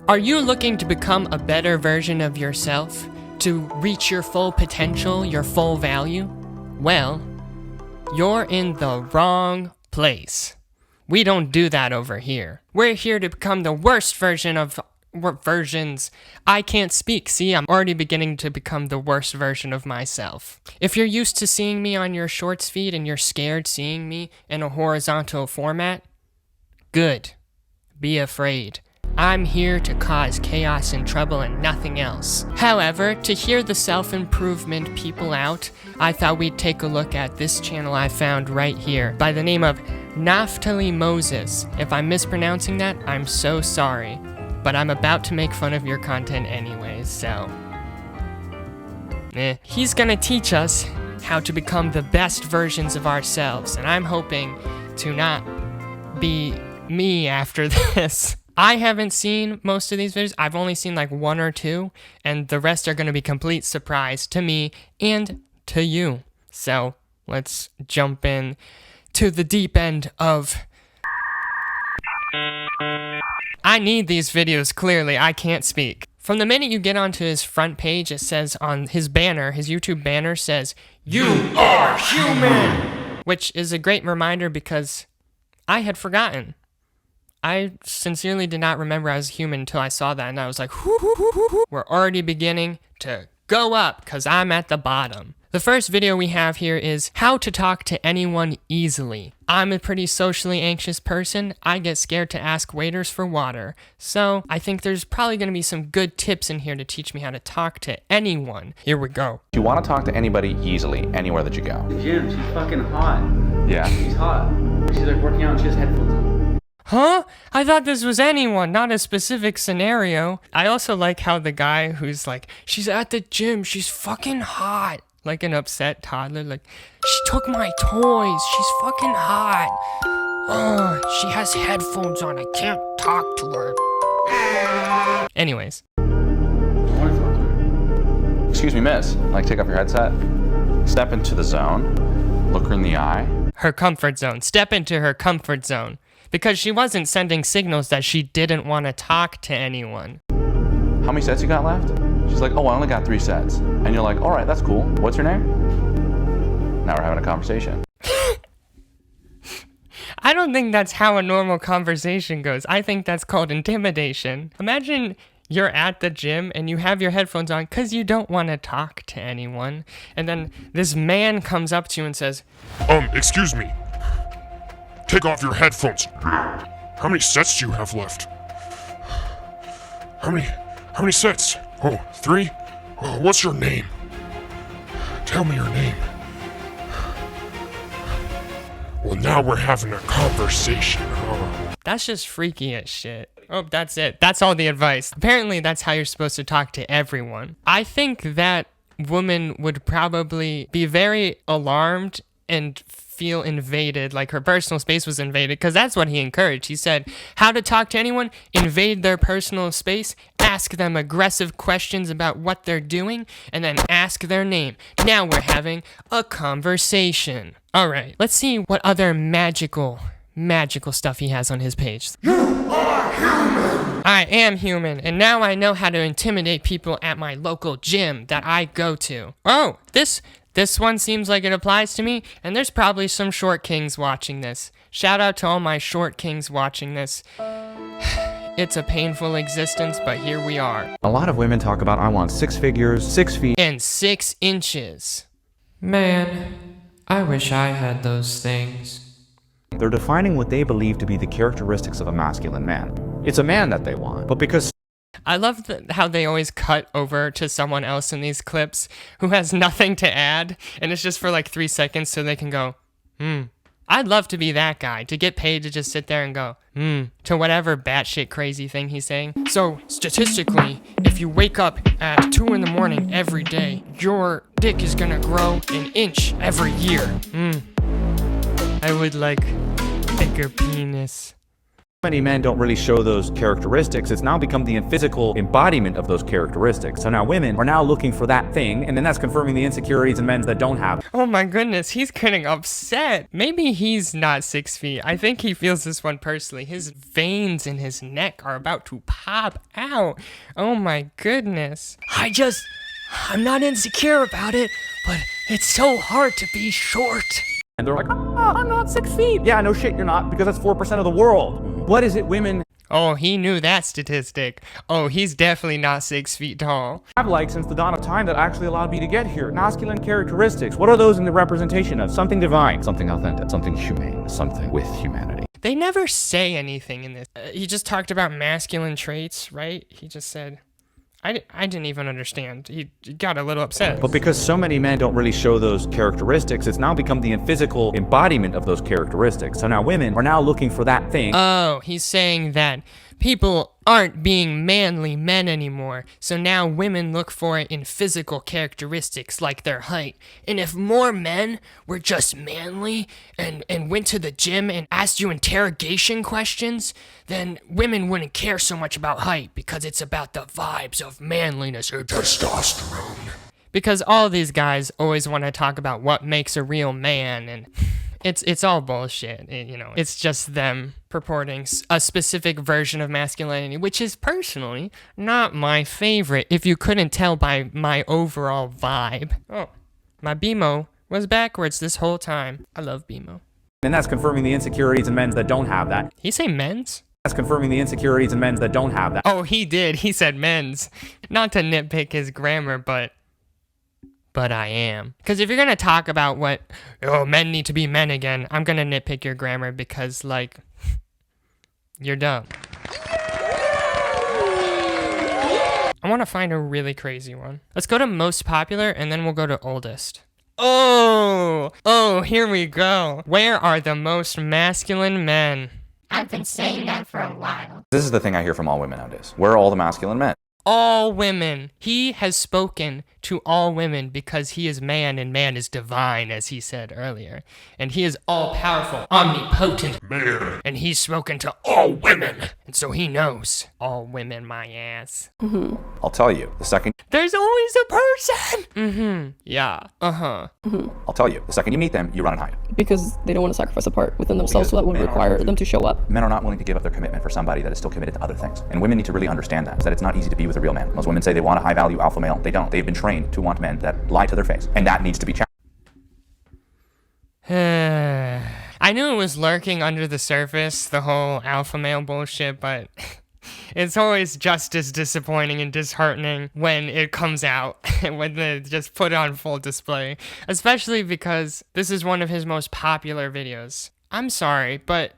Are you looking to become a better version of yourself? To reach your full potential, your full value? Well, you're in the wrong place. We don't do that over here. We're here to become the worst version of versions. I can't speak. See, I'm already beginning to become the worst version of myself. If you're used to seeing me on your shorts feed and you're scared seeing me in a horizontal format, good. Be afraid. I'm here to cause chaos and trouble and nothing else. However, to hear the self-improvement people out, I thought we'd take a look at this channel I found right here by the name of Naphtali Moses. If I'm mispronouncing that, I'm so sorry. But I'm about to make fun of your content anyways, so... He's gonna teach us how to become the best versions of ourselves, and I'm hoping to not be me after this. I haven't seen most of these videos. I've only seen like one or two, and the rest are going to be complete surprise to me and to you. So let's jump in to the deep end of... I need these videos, clearly. I can't speak. From the minute you get onto his front page, it says on his banner, his YouTube banner says, "You are human!" Which is a great reminder because I had forgotten. I sincerely did not remember I was human until I saw that, and I was like, we're already beginning to go up because I'm at the bottom. The first video we have here is how to talk to anyone easily. I'm a pretty socially anxious person. I get scared to ask waiters for water. So I think there's probably going to be some good tips in here to teach me how to talk to anyone. Here we go. You want to talk to anybody easily, anywhere that you go. Jim, she's fucking hot. Yeah. She's hot. She's like working out and she has headphones on. Huh? I thought this was anyone, not a specific scenario. I also like how the guy who's like, she's at the gym, she's fucking hot. Like an upset toddler, like, she took my toys, she's fucking hot. She has headphones on, I can't talk to her. Anyways. Excuse me, miss. Like, take off your headset. Step into the zone. Look her in the eye. Her comfort zone. Step into her comfort zone. Because she wasn't sending signals that she didn't want to talk to anyone. How many sets you got left? She's like, oh, I only got 3 sets. And you're like, all right, that's cool. What's your name? Now we're having a conversation. I don't think that's how a normal conversation goes. I think that's called intimidation. Imagine you're at the gym and you have your headphones on because you don't want to talk to anyone. And then this man comes up to you and says, Excuse me. Take off your headphones. How many sets do you have left? How many sets? Oh, 3? Oh, what's your name? Tell me your name. Well, now we're having a conversation, huh? That's just freaky as shit. Oh, that's it. That's all the advice. Apparently, that's how you're supposed to talk to everyone. I think that woman would probably be very alarmed and feel invaded, like her personal space was invaded, because that's what he encouraged. He said, how to talk to anyone, invade their personal space, ask them aggressive questions about what they're doing, and then ask their name. Now we're having a conversation. All right, let's see what other magical stuff he has on his page. You are human! I am human, and now I know how to intimidate people at my local gym that I go to. Oh, this one seems like it applies to me, and there's probably some short kings watching this. Shout out to all my short kings watching this. It's a painful existence, but here we are. A lot of women talk about, I want 6 figures, 6 feet, and 6 inches. Man, I wish I had those things. They're defining what they believe to be the characteristics of a masculine man. It's a man that they want, but because I love how they always cut over to someone else in these clips who has nothing to add, and it's just for like 3 seconds so they can go, I'd love to be that guy, to get paid to just sit there and go, to whatever batshit crazy thing he's saying. So, statistically, if you wake up at 2 in the morning every day, your dick is gonna grow an inch every year. I would like bigger penis. many men don't really show those characteristics, it's now become the physical embodiment of those characteristics. So now women are now looking for that thing, and then that's confirming the insecurities in men that don't have. Oh my goodness, he's getting upset. Maybe he's not 6 feet. I think he feels this one personally. His veins in his neck are about to pop out. Oh my goodness. I'm not insecure about it, but it's so hard to be short. And they're like, oh, I'm not 6 feet. Yeah, no shit, you're not, because that's 4% of the world. What is it women Oh, he knew that statistic. Oh, he's definitely not 6 feet tall. have like since the dawn of time that actually allowed me to get here? Masculine characteristics. What are those in the representation of? Something divine, something authentic, something humane, something with humanity. They never say anything in this. He just talked about masculine traits, right? He just said... I didn't even understand. He got a little upset. But because so many men don't really show those characteristics, it's now become the physical embodiment of those characteristics. So now women are now looking for that thing. Oh, he's saying that people aren't being manly men anymore. So now women look for it in physical characteristics like their height. And if more men were just manly and went to the gym and asked you interrogation questions, then women wouldn't care so much about height because it's about the vibes of manliness or testosterone. Because all these guys always want to talk about what makes a real man, and it's all bullshit. It's just them purporting a specific version of masculinity, which is personally not my favorite, if you couldn't tell by my overall vibe. Oh, my BMO was backwards this whole time. I love BMO. And that's confirming the insecurities in men that don't have that. He say men's? That's confirming the insecurities in men that don't have that. Oh, he did. He said men's. Not to nitpick his grammar, but I am. Because if you're going to talk about men need to be men again, I'm going to nitpick your grammar because, you're dumb. I want to find a really crazy one. Let's go to most popular, and then we'll go to oldest. Oh, here we go. Where are the most masculine men? I've been saying that for a while. This is the thing I hear from all women nowadays. Where are all the masculine men? All women. He has spoken to all women because he is man and man is divine, as he said earlier. And he is all-powerful, omnipotent Mayor. and he's spoken to all women. And so he knows. All women, my ass. I'll tell you, the second There's always a person! Yeah. I'll tell you, the second you meet them, you run and hide. Because they don't want to sacrifice a part within themselves, so that would require them to show up. Men are not willing to give up their commitment for somebody that is still committed to other things. And women need to really understand that it's not easy to be with a real man. Most women say they want a high-value alpha male. They don't. They've been trained to want men that lie to their face. And that needs to be challenged. I knew it was lurking under the surface, the whole alpha male bullshit, but it's always just as disappointing and disheartening when it comes out, when they just put it on full display, especially because this is one of his most popular videos. I'm sorry, but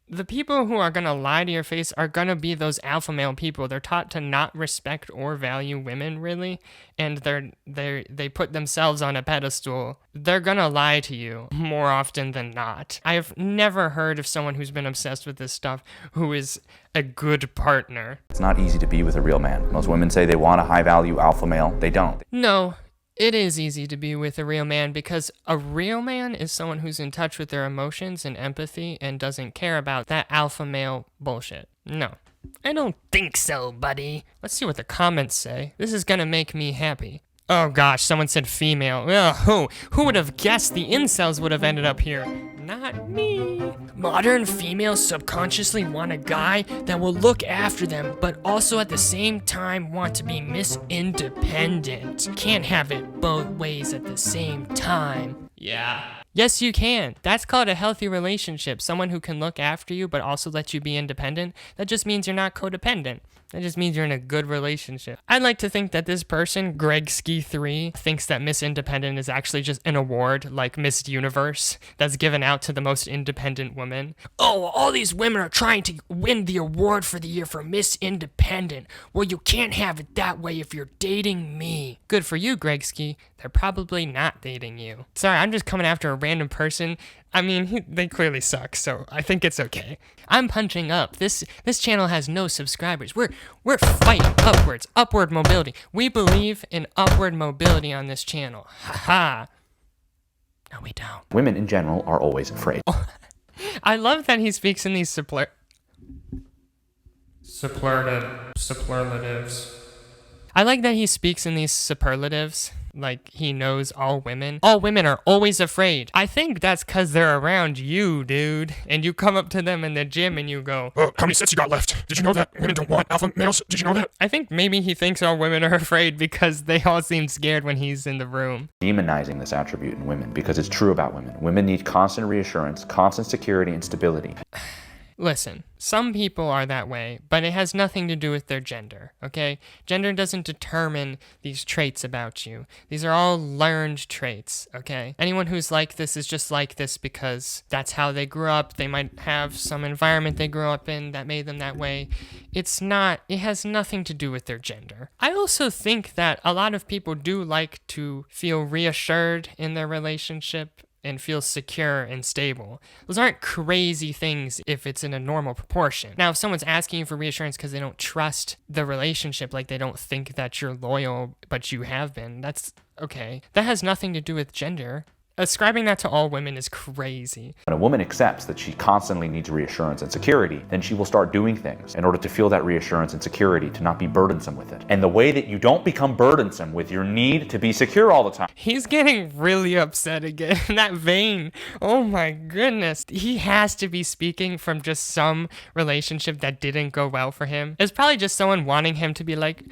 the people who are gonna lie to your face are gonna be those alpha male people. They're taught to not respect or value women, really, and they put themselves on a pedestal. They're gonna lie to you more often than not. I've never heard of someone who's been obsessed with this stuff who is a good partner. It's not easy to be with a real man. Most women say they want a high-value alpha male. They don't. No, it is easy to be with a real man because a real man is someone who's in touch with their emotions and empathy and doesn't care about that alpha male bullshit. No, I don't think so, buddy. Let's see what the comments say. This is gonna make me happy. Oh gosh, someone said female. Ugh, who would have guessed the incels would have ended up here? Not me. Modern females subconsciously want a guy that will look after them, but also at the same time want to be Miss Independent. Can't have it both ways at the same time. Yeah. Yes, you can. That's called a healthy relationship. Someone who can look after you, but also let you be independent. That just means you're not codependent. That just means you're in a good relationship. I'd like to think that this person, Greg Ski 3, thinks that Miss Independent is actually just an award like Miss Universe that's given out to the most independent woman. Oh, all these women are trying to win the award for the year for Miss Independent. Well, you can't have it that way if you're dating me. Good for you, Greg Ski. They're probably not dating you. Sorry, I'm just coming after a random person. I mean, they clearly suck, so I think it's okay. I'm punching up. This channel has no subscribers. We're fighting upwards, upward mobility. We believe in upward mobility on this channel. Haha. No, we don't. Women in general are always afraid. I love that he speaks in these Superlatives. I like that he speaks in these superlatives. Like he knows all women. All women are always afraid. I think that's because they're around you, dude. And you come up to them in the gym and you go, How many sets you got left? Did you know that women don't want alpha males? Did you know that? I think maybe he thinks all women are afraid because they all seem scared when he's in the room. Demonizing this attribute in women because it's true about women. Women need constant reassurance, constant security, and stability. Listen, some people are that way, but it has nothing to do with their gender, okay? Gender doesn't determine these traits about you. These are all learned traits, okay? Anyone who's like this is just like this because that's how they grew up. They might have some environment they grew up in that made them that way. It has nothing to do with their gender. I also think that a lot of people do like to feel reassured in their relationship and feel secure and stable. Those aren't crazy things if it's in a normal proportion. Now, if someone's asking you for reassurance because they don't trust the relationship, like they don't think that you're loyal, but you have been, that's okay. That has nothing to do with gender. Ascribing that to all women is crazy. When a woman accepts that she constantly needs reassurance and security, then she will start doing things in order to feel that reassurance and security, to not be burdensome with it. And the way that you don't become burdensome with your need to be secure all the time. He's getting really upset again in that vein. Oh my goodness. He has to be speaking from just some relationship that didn't go well for him. It's probably just someone wanting him to be like,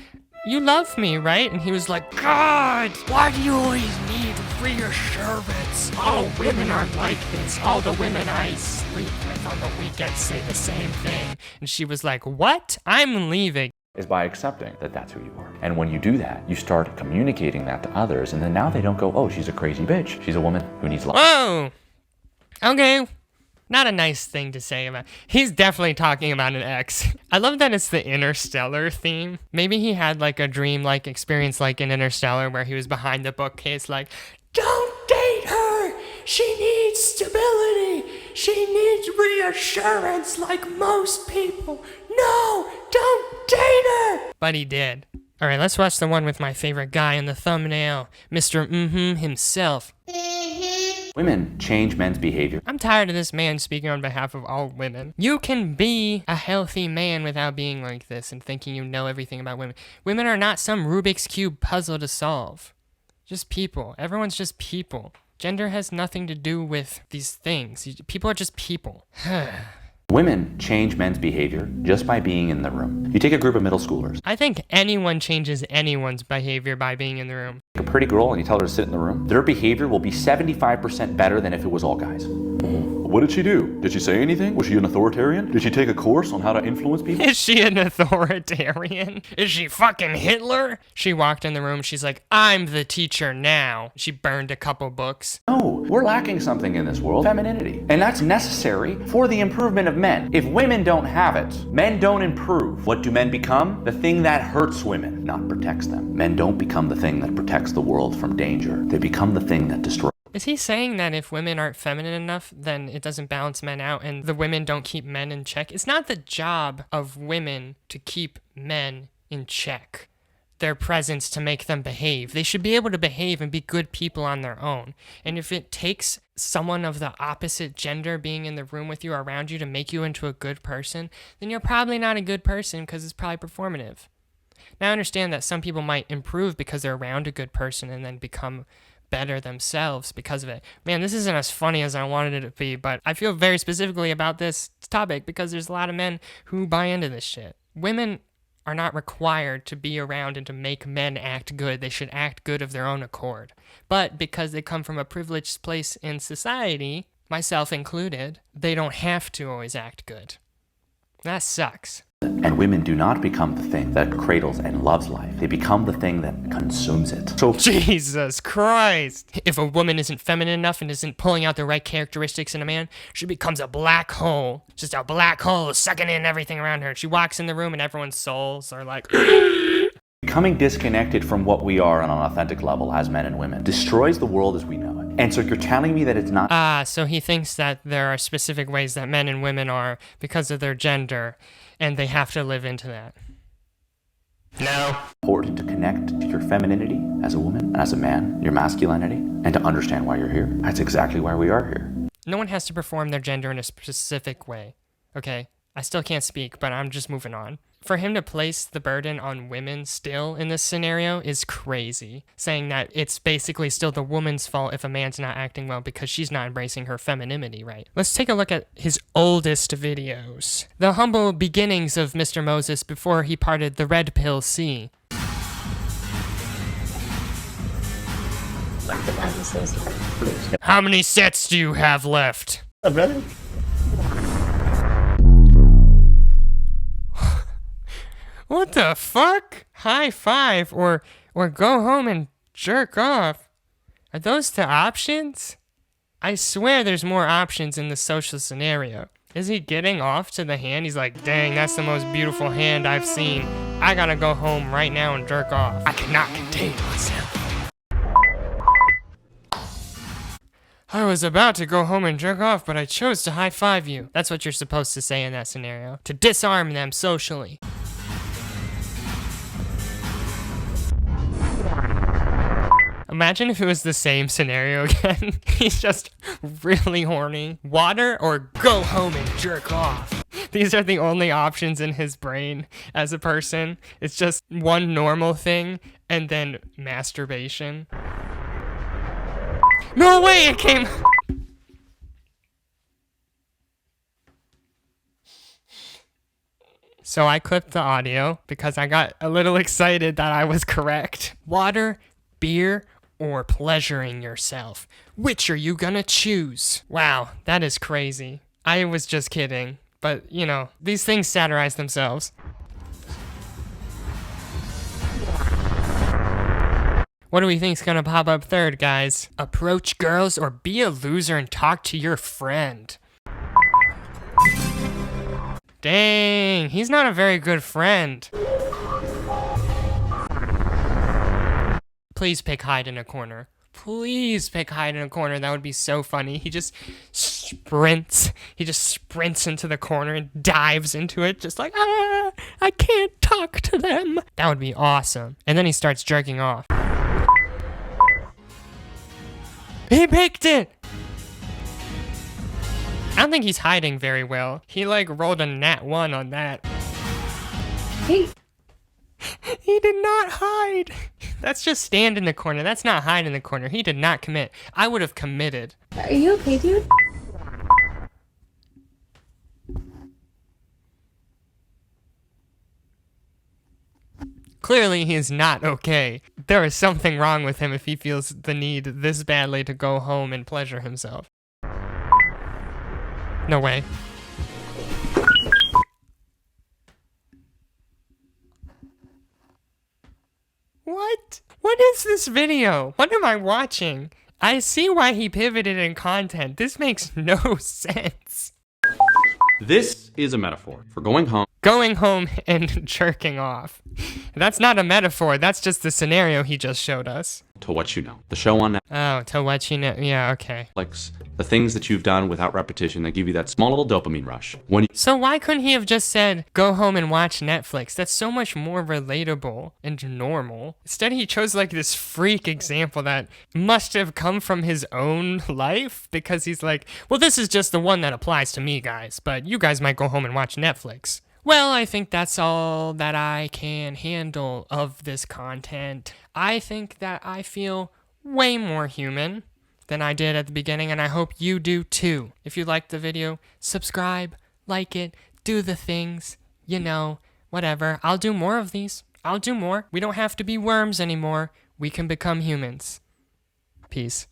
you love me, right? And he was like, God, why do you always need reassurance? All women are like this. All the women I sleep with on the weekend say the same thing. And she was like, what? I'm leaving. Is by accepting that that's who you are. And when you do that, you start communicating that to others, and then now they don't go, oh, she's a crazy bitch. She's a woman who needs love. Whoa! Okay. Not a nice thing to say about. He's definitely talking about an ex. I love that it's the Interstellar theme. Maybe he had like a dream-like experience like in Interstellar where he was behind the bookcase like, don't date her! She needs stability! She needs reassurance like most people! No! Don't date her! But he did. Alright, let's watch the one with my favorite guy in the thumbnail. Mr. himself. Women change men's behavior. I'm tired of this man speaking on behalf of all women. You can be a healthy man without being like this and thinking you know everything about women. Women are not some Rubik's Cube puzzle to solve. Just people. Everyone's just people. Gender has nothing to do with these things. People are just people. Women change men's behavior just by being in the room. You take a group of middle schoolers. I think anyone changes anyone's behavior by being in the room. A pretty girl and you tell her to sit in the room. Their behavior will be 75% better than if it was all guys. What did she do? Did she say anything? Was she an authoritarian? Did she take a course on how to influence people? Is she an authoritarian? Is she fucking Hitler? She walked in the room, she's like, I'm the teacher now. She burned a couple books. No, we're lacking something in this world, femininity. And that's necessary for the improvement of men. If women don't have it, men don't improve. What do men become? The thing that hurts women, not protects them. Men don't become the thing that protects the world from danger. They become the thing that destroys. Is he saying that if women aren't feminine enough, then it doesn't balance men out and the women don't keep men in check? It's not the job of women to keep men in check. Their presence to make them behave. They should be able to behave and be good people on their own. And if it takes someone of the opposite gender being in the room with you or around you to make you into a good person, then you're probably not a good person because it's probably performative. Now I understand that some people might improve because they're around a good person and then become better themselves because of it. Man, this isn't as funny as I wanted it to be, but I feel very specifically about this topic because there's a lot of men who buy into this shit. Women are not required to be around and to make men act good. They should act good of their own accord. But because they come from a privileged place in society, myself included, they don't have to always act good. That sucks. And women do not become the thing that cradles and loves life. They become the thing that consumes it. So Jesus Christ. If a woman isn't feminine enough and isn't pulling out the right characteristics in a man, she becomes a black hole. Just a black hole sucking in everything around her. She walks in the room and everyone's souls are like... Becoming disconnected from what we are on an authentic level as men and women destroys the world as we know it. And so you're telling me that it's not... So he thinks that there are specific ways that men and women are because of their gender, and they have to live into that. No. Important to connect to your femininity as a woman, as a man, your masculinity, and to understand why you're here. That's exactly why we are here. No one has to perform their gender in a specific way, okay? I still can't speak, but I'm just moving on. for him to place the burden on women still in this scenario is crazy, saying that it's basically still the woman's fault if a man's not acting well because she's not embracing her femininity, right? Let's take a look at his oldest videos. The humble beginnings of Mr. Moses before he parted the Red Pill Sea. How many sets do you have left? Brother? What the fuck? High five or go home and jerk off. Are those the options? I swear there's more options in the social scenario. Is he getting off to the hand? He's like, dang, that's the most beautiful hand I've seen. I gotta go home right now and jerk off. I cannot contain myself. I was about to go home and jerk off, but I chose to high five you. That's what you're supposed to say in that scenario. To disarm them socially. Imagine if it was the same scenario again. He's just really horny. Water or go home and jerk off. These are the only options in his brain as a person. It's just one normal thing and then masturbation. No way it came. So I clipped the audio because I got a little excited that I was correct. Water, beer, or pleasuring yourself. Which are you gonna choose? Wow, that is crazy. I was just kidding, but you know, these things satirize themselves. What do we think's gonna pop up third, guys? Approach girls or be a loser and talk to your friend. Dang, he's not a very good friend. Please pick hide in a corner. Please pick hide in a corner. That would be so funny. He just sprints. He just sprints into the corner and dives into it. Just like, ah, I can't talk to them. That would be awesome. And then he starts jerking off. He picked it. I don't think he's hiding very well. He like rolled a nat 1 on that. Hey. He did not hide. That's just stand in the corner. That's not hide in the corner. He did not commit. I would have committed. Are you okay, dude? Clearly, he is not okay. There is something wrong with him if he feels the need this badly to go home and pleasure himself. No way. What? What is this video? What am I watching? I see why he pivoted in content. This makes no sense. This is a metaphor for going home. Going home and jerking off. That's not a metaphor. That's just the scenario he just showed us. To what you know. The show on Oh, to what you know. Yeah, okay. Netflix. The things that you've done without repetition that give you that small little dopamine rush. So why couldn't he have just said, go home and watch Netflix? That's so much more relatable and normal. Instead, he chose like this freak example that must have come from his own life because he's like, well, this is just the one that applies to me, guys, but you guys might go home and watch Netflix. Well, I think that's all that I can handle of this content. I think that I feel way more human than I did at the beginning, and I hope you do too. If you liked the video, subscribe, like it, do the things, you know, whatever. I'll do more of these. I'll do more. We don't have to be worms anymore. We can become humans. Peace.